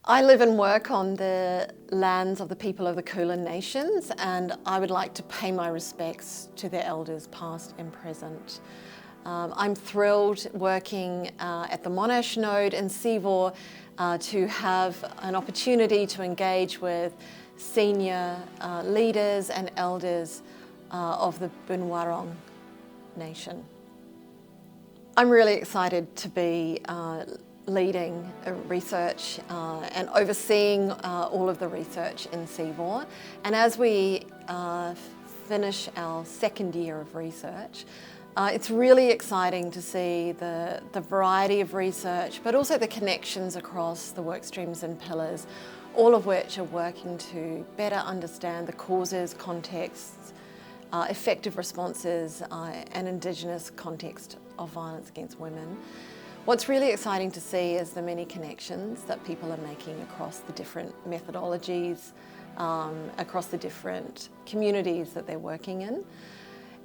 I live and work on the lands of the people of the Kulin Nations, and I would like to pay my respects to their elders past and present. I'm thrilled working at the Monash node in CEVAW to have an opportunity to engage with senior leaders and elders of the Bunwarong Nation. I'm really excited to be leading research and overseeing all of the research in CEVAW. And as we finish our second year of research, it's really exciting to see the variety of research, but also the connections across the work streams and pillars, all of which are working to better understand the causes, contexts, effective responses, and Indigenous context of violence against women. What's really exciting to see is the many connections that people are making across the different methodologies, across the different communities that they're working in.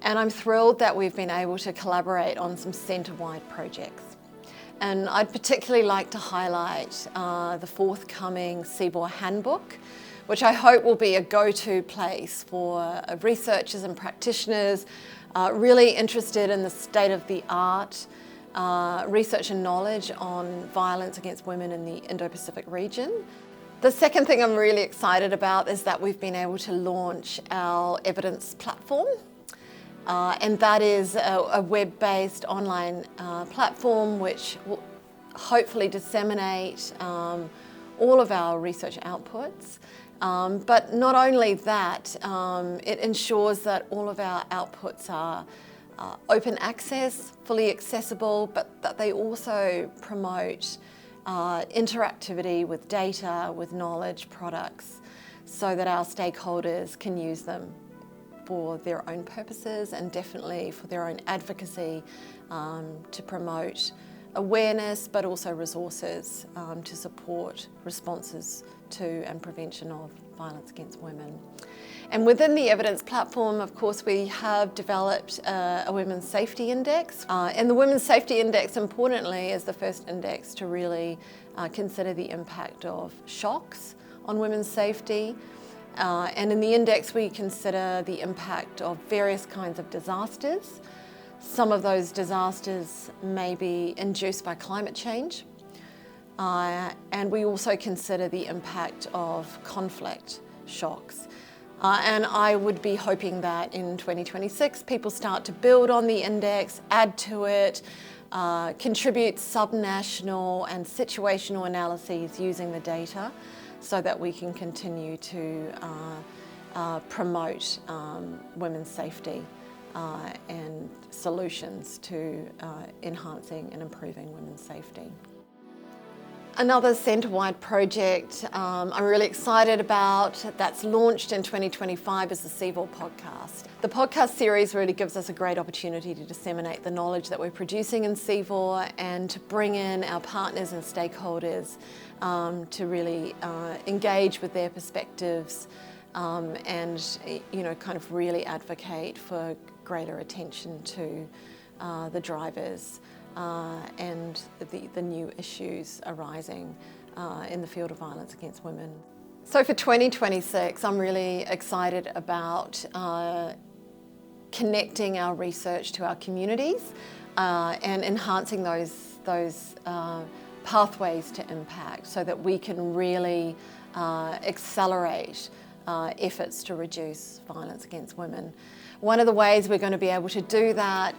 And I'm thrilled that we've been able to collaborate on some centre-wide projects. And I'd particularly like to highlight the forthcoming CEVAW handbook, which I hope will be a go-to place for researchers and practitioners really interested in the state-of-the-art research and knowledge on violence against women in the Indo-Pacific region. The second thing I'm really excited about is that we've been able to launch our evidence platform. And that is a web-based online platform which will hopefully disseminate all of our research outputs. But not only that, it ensures that all of our outputs are open access, fully accessible, but that they also promote interactivity with data, with knowledge products, so that our stakeholders can use them for their own purposes and definitely for their own advocacy to promote awareness, but also resources to support responses to and prevention of violence against women. And within the evidence platform, of course, we have developed a Women's Safety Index. And the Women's Safety Index, importantly, is the first index to really consider the impact of shocks on women's safety. And in the index, we consider the impact of various kinds of disasters. Some of those disasters may be induced by climate change. And we also consider the impact of conflict shocks. And I would be hoping that in 2026, people start to build on the index, add to it, contribute subnational and situational analyses using the data, so that we can continue to promote women's safety and solutions to enhancing and improving women's safety. Another centre-wide project I'm really excited about that's launched in 2025 is the CEVAW podcast. The podcast series really gives us a great opportunity to disseminate the knowledge that we're producing in CEVAW and to bring in our partners and stakeholders to really engage with their perspectives and kind of really advocate for greater attention to the drivers and the new issues arising in the field of violence against women. So for 2026, I'm really excited about connecting our research to our communities and enhancing those pathways to impact so that we can really accelerate efforts to reduce violence against women. One of the ways we're going to be able to do that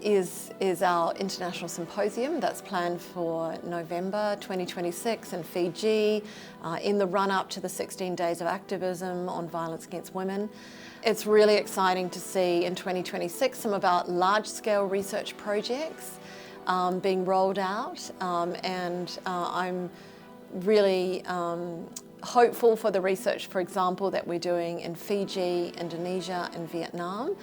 is our international symposium that's planned for November 2026 in Fiji in the run-up to the 16 days of activism on violence against women. It's really exciting to see in 2026 some of our large-scale research projects being rolled out, and I'm really hopeful for the research, for example, that we're doing in Fiji, Indonesia and Vietnam,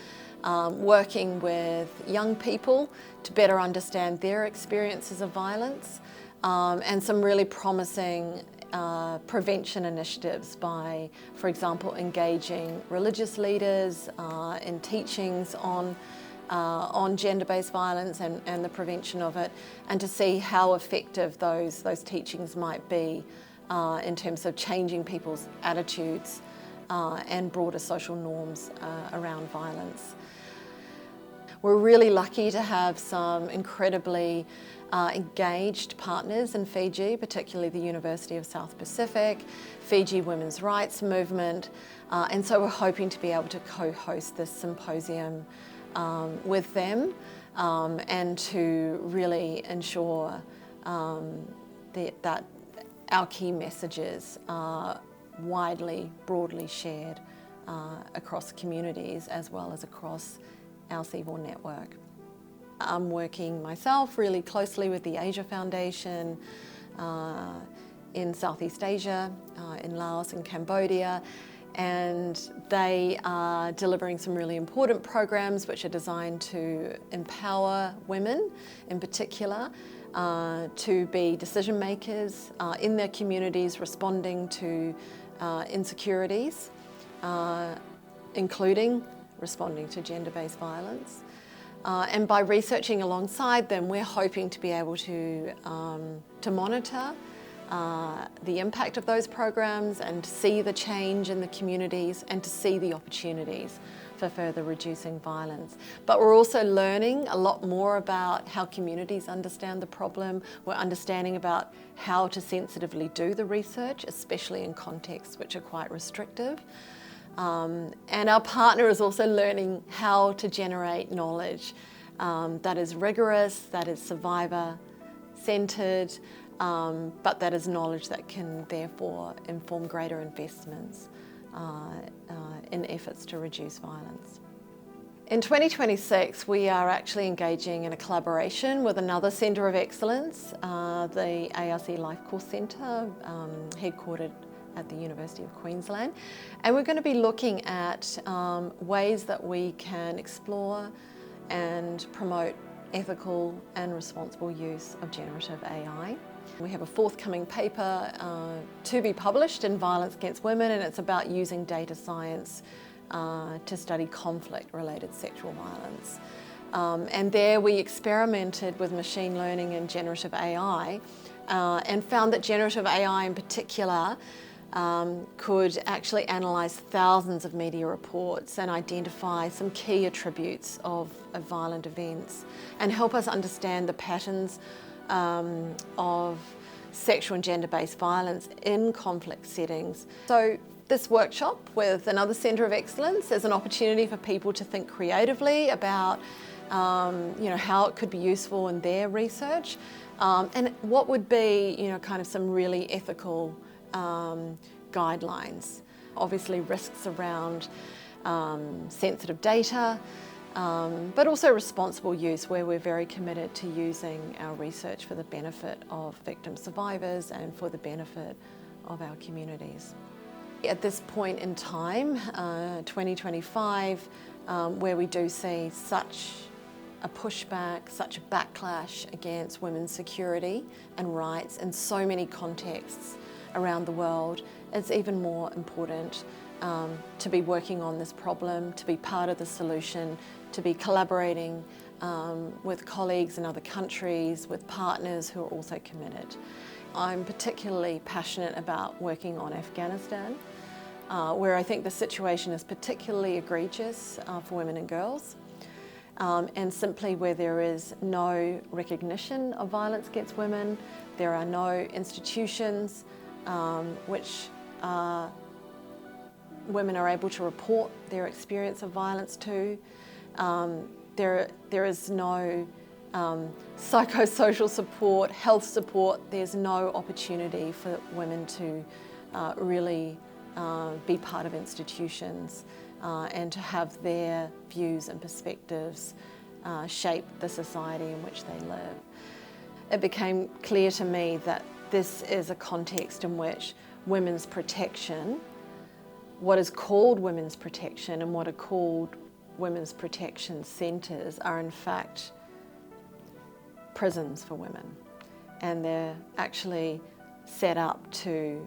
working with young people to better understand their experiences of violence, and some really promising prevention initiatives by, for example, engaging religious leaders in teachings on on gender-based violence and the prevention of it, and to see how effective those teachings might be in terms of changing people's attitudes and broader social norms around violence. We're really lucky to have some incredibly engaged partners in Fiji, particularly the University of South Pacific, Fiji Women's Rights Movement, and so we're hoping to be able to co-host this symposium with them and to really ensure that our key messages are widely, broadly shared across communities as well as across our CEVAW network. I'm working myself really closely with the Asia Foundation in Southeast Asia, in Laos and Cambodia, and they are delivering some really important programs which are designed to empower women in particular to be decision makers in their communities, responding to insecurities, including responding to gender-based violence. And by researching alongside them, we're hoping to be able to monitor the impact of those programs and to see the change in the communities and to see the opportunities for further reducing violence. But we're also learning a lot more about how communities understand the problem. We're understanding about how to sensitively do the research, especially in contexts which are quite restrictive. And our partner is also learning how to generate knowledge that is rigorous, that is survivor-centred, but that is knowledge that can therefore inform greater investments in efforts to reduce violence. In 2026, we are actually engaging in a collaboration with another Centre of Excellence, the ARC Life Course Centre, headquartered at the University of Queensland, and we're going to be looking at ways that we can explore and promote ethical and responsible use of generative AI. We have a forthcoming paper to be published in Violence Against Women, and it's about using data science to study conflict-related sexual violence. And there we experimented with machine learning and generative AI and found that generative AI in particular could actually analyse thousands of media reports and identify some key attributes of violent events and help us understand the patterns of sexual and gender-based violence in conflict settings. So this workshop with another Centre of Excellence is an opportunity for people to think creatively about how it could be useful in their research and what would be kind of some really ethical guidelines. Obviously risks around sensitive data, but also responsible use, where we're very committed to using our research for the benefit of victim survivors and for the benefit of our communities. At this point in time, 2025, where we do see such a pushback, such a backlash against women's security and rights in so many contexts around the world, it's even more important to be working on this problem, to be part of the solution, to be collaborating with colleagues in other countries, with partners who are also committed. I'm particularly passionate about working on Afghanistan, where I think the situation is particularly egregious for women and girls, and simply where there is no recognition of violence against women, there are no institutions which women are able to report their experience of violence to. There is no psychosocial support, health support. There's no opportunity for women to really be part of institutions and to have their views and perspectives shape the society in which they live. It became clear to me that this is a context in which women's protection, what is called women's protection and what are called women's protection centres, are in fact prisons for women, and they're actually set up to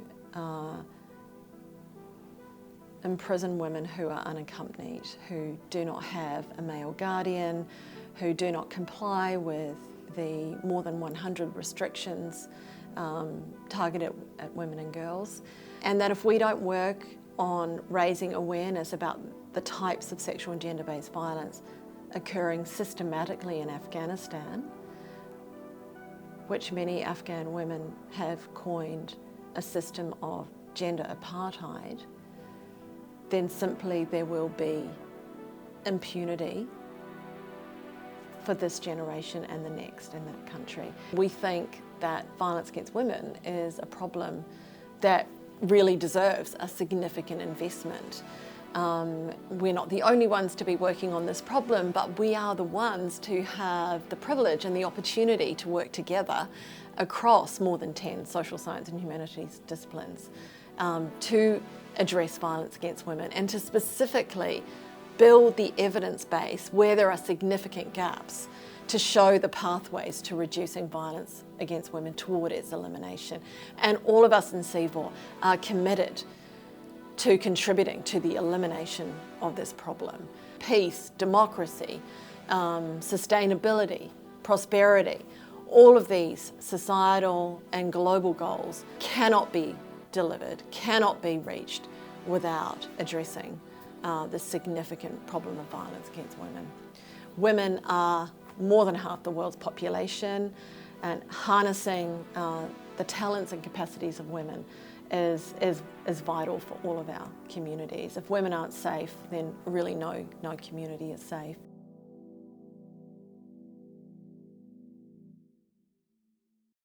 imprison women who are unaccompanied, who do not have a male guardian, who do not comply with the more than 100 restrictions targeted at women and girls. And that if we don't work on raising awareness about the types of sexual and gender-based violence occurring systematically in Afghanistan, which many Afghan women have coined a system of gender apartheid, then simply there will be impunity for this generation and the next in that country. We think that violence against women is a problem that really deserves a significant investment. We're not the only ones to be working on this problem, but we are the ones to have the privilege and the opportunity to work together across more than 10 social science and humanities disciplines to address violence against women and to specifically build the evidence base where there are significant gaps to show the pathways to reducing violence against women toward its elimination. And all of us in CEVAW are committed to contributing to the elimination of this problem. Peace, democracy, sustainability, prosperity, all of these societal and global goals cannot be delivered, cannot be reached without addressing the significant problem of violence against women. Women are more than half the world's population, and harnessing the talents and capacities of women is vital for all of our communities. If women aren't safe, then really no community is safe.